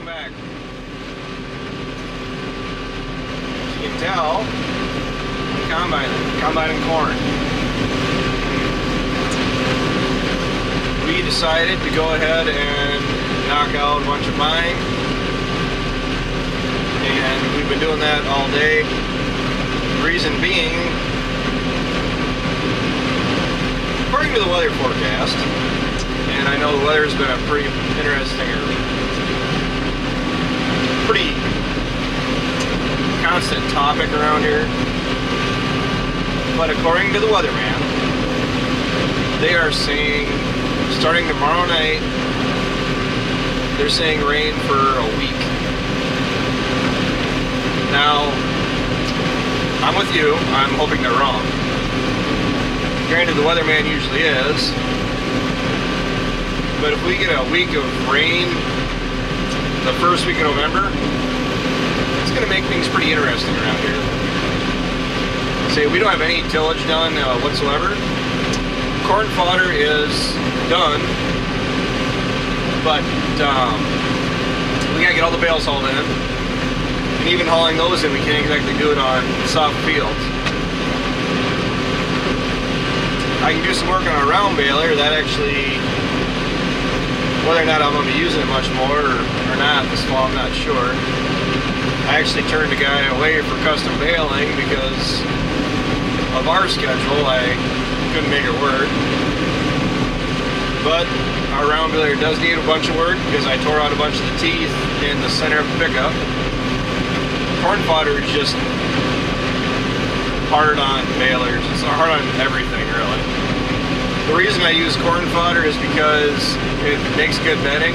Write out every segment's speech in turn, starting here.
back. As you can tell, I'm combining corn. We decided to go ahead and knock out a bunch of mine, and we've been doing that all day. Reason being, according to the weather forecast, and I know the weather's been a pretty interesting or pretty constant topic around here, but according to the weatherman, they are saying starting tomorrow night, they're saying rain for a week. Now, I'm with you. I'm hoping they're wrong. Granted, the weatherman usually is, but if we get a week of rain the first week of November, it's going to make things pretty interesting around here. Say, we don't have any tillage done whatsoever. Corn fodder is done, but we gotta get all the bales hauled in, and even hauling those in, we can't exactly do it on soft fields. I can do some work on a round baler. That actually, whether or not I'm going to be using it much more or not this fall, I'm not sure. I actually turned a guy away for custom baling because of our schedule. I couldn't make it work. But our round baler does need a bunch of work because I tore out a bunch of the teeth in the center of the pickup. Corn fodder is just hard on balers. It's hard on everything, really. The reason I use corn fodder is because it makes good bedding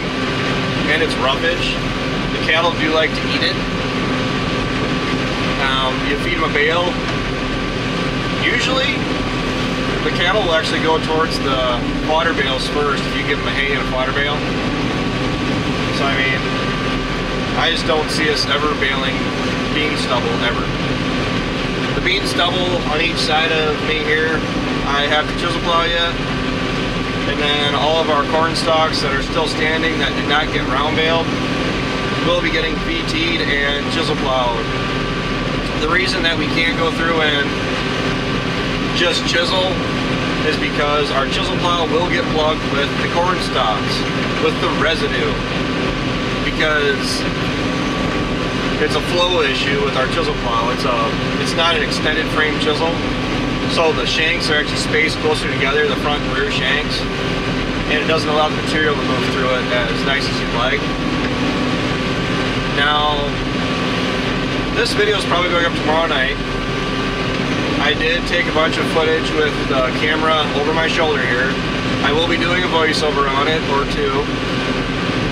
and it's roughage. The cattle do like to eat it. You feed them a bale. Usually, the cattle will actually go towards the fodder bales first if you give them a hay and a fodder bale. So I mean, I just don't see us ever baling bean stubble, ever. The bean stubble on each side of me here, I have to chisel plow yet. And then all of our corn stalks that are still standing that did not get round baled will be getting VT'd and chisel plowed. The reason that we can't go through and just chisel is because our chisel plow will get plugged with the corn stalks, with the residue, because it's a flow issue with our chisel plow. It's not an extended frame chisel, so the shanks are actually spaced closer together, the front and rear shanks, and it doesn't allow the material to move through it as nice as you'd like. Now, this video is probably going up tomorrow night. I did take a bunch of footage with the camera over my shoulder here. I will be doing a voiceover on it or two.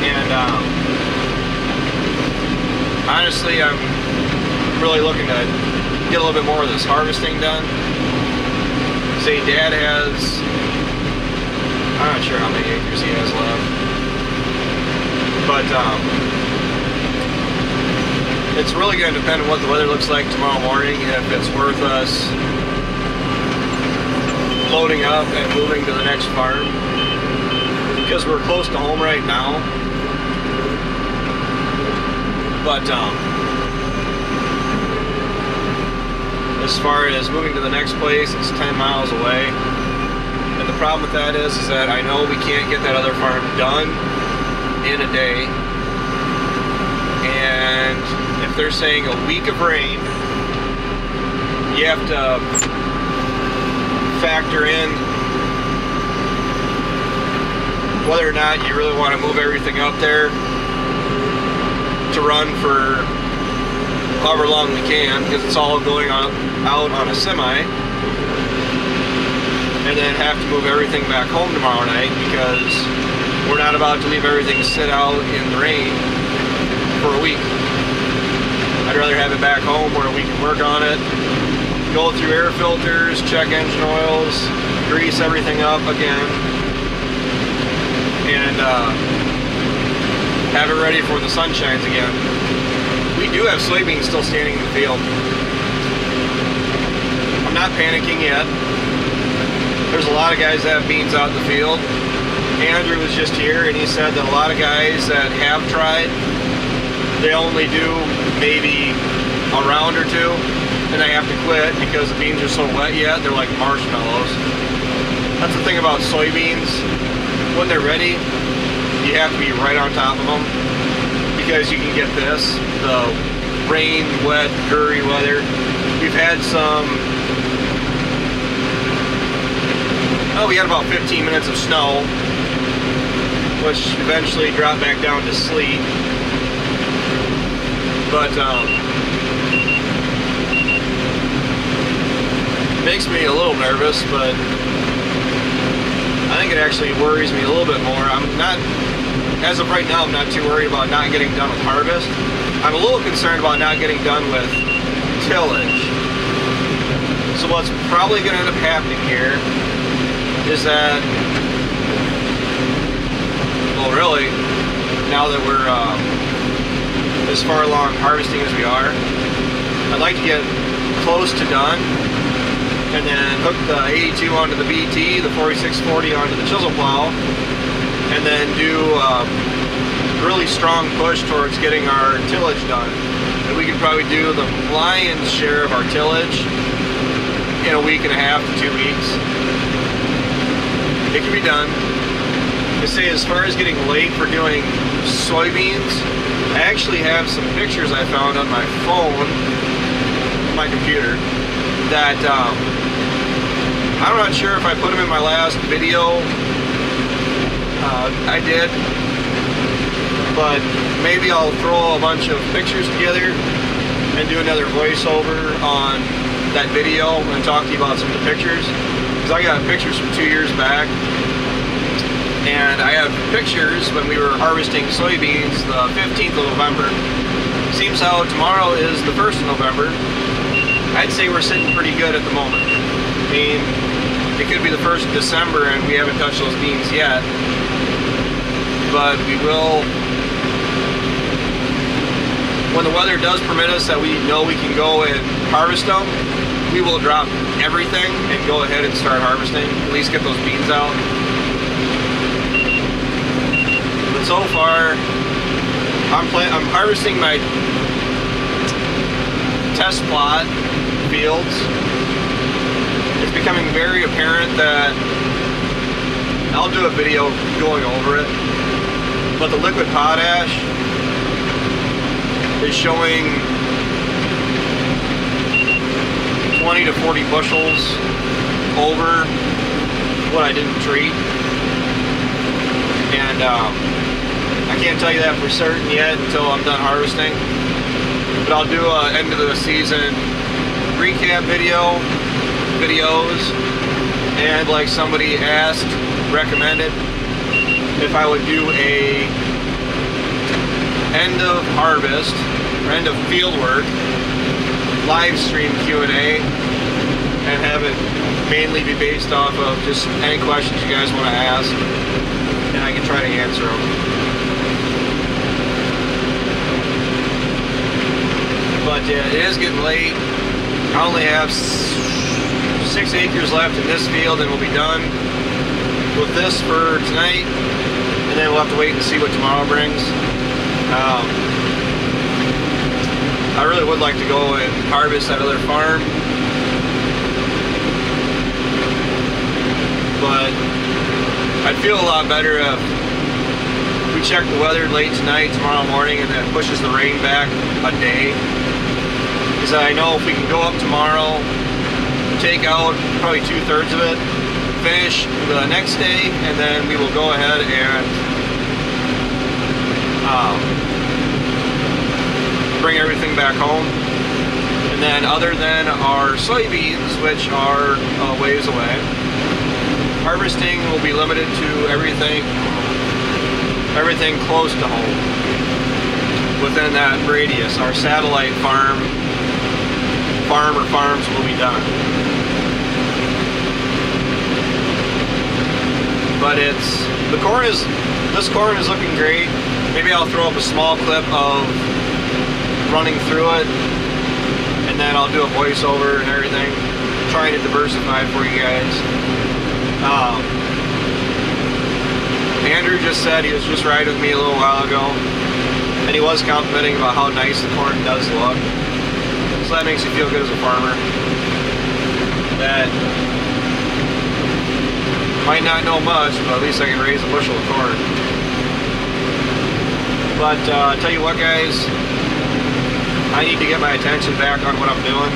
And honestly, I'm really looking to get a little bit more of this harvesting done. Say Dad has, I'm not sure how many acres he has left. But it's really going to depend on what the weather looks like tomorrow morning, if it's worth us loading up and moving to the next farm, because we're close to home right now. But as far as moving to the next place, it's 10 miles away, and the problem with that is that I know we can't get that other farm done in a day. And if they're saying a week of rain, you have to factor in whether or not you really want to move everything up there to run for however long we can, because it's all going out on a semi, and then have to move everything back home tomorrow night because we're not about to leave everything sit out in the rain for a week. I'd rather have it back home where we can work on it, go through air filters, check engine oils, grease everything up again, and have it ready for when the sun shines again. We do have soybeans still standing in the field. I'm not panicking yet. There's a lot of guys that have beans out in the field. Andrew was just here and he said that a lot of guys that have tried they only do maybe a round or two, and they have to quit because the beans are so wet yet. They're like marshmallows. That's the thing about soybeans. When they're ready, you have to be right on top of them because you can get this, the rain, wet, dreary weather. We've had some, we had about 15 minutes of snow, which eventually dropped back down to sleet. But it makes me a little nervous, but I think it actually worries me a little bit more. I'm not, as of right now, I'm not too worried about not getting done with harvest. I'm a little concerned about not getting done with tillage. So what's probably going to end up happening here is that, well, really, now that we're as far along harvesting as we are, I'd like to get close to done and then hook the 82 onto the BT, the 4640 onto the chisel plow, and then do a really strong push towards getting our tillage done. And we could probably do the lion's share of our tillage in a week and a half to 2 weeks. It can be done. I say, as far as getting late for doing soybeans, I actually have some pictures I found on my phone, my computer, that I'm not sure if I put them in my last video. I did, but maybe I'll throw a bunch of pictures together and do another voiceover on that video and talk to you about some of the pictures, because I got pictures from 2 years back. And I have pictures when we were harvesting soybeans the 15th of November. Seems how tomorrow is the 1st of November. I'd say we're sitting pretty good at the moment. I mean, it could be the 1st of December and we haven't touched those beans yet. But we will, when the weather does permit us that we know we can go and harvest them, we will drop everything and go ahead and start harvesting. At least get those beans out. So far, I'm harvesting my test plot fields. It's becoming very apparent that I'll do a video going over it, but the liquid potash is showing 20 to 40 bushels over what I didn't treat. And I can't tell you that for certain yet until I'm done harvesting, but I'll do a end of the season recap videos, and like somebody asked, recommended, if I would do a end of harvest or end of field work live stream Q&A and have it mainly be based off of just any questions you guys want to ask, and I can try to answer them. But yeah, it is getting late. I only have 6 acres left in this field and we'll be done with this for tonight, and then we'll have to wait and see what tomorrow brings. I really would like to go and harvest that other farm, but I'd feel a lot better if we check the weather late tonight, tomorrow morning, and then pushes the rain back a day. Because I know if we can go up tomorrow, take out probably 2/3 of it, finish the next day, and then we will go ahead and bring everything back home. And then other than our soybeans, which are a ways away, harvesting will be limited to everything close to home within that radius. Our satellite farm or farms will be done. But this corn is looking great. Maybe I'll throw up a small clip of running through it, and then I'll do a voiceover and everything, trying to diversify for you guys. Andrew just said he was just riding with me a little while ago, And he was complimenting about how nice the corn does look. So that makes you feel good as a farmer. That might not know much, but at least I can raise a bushel of corn. But I'll tell you what, guys, I need to get my attention back on what I'm doing.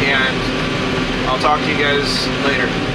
And I'll talk to you guys later.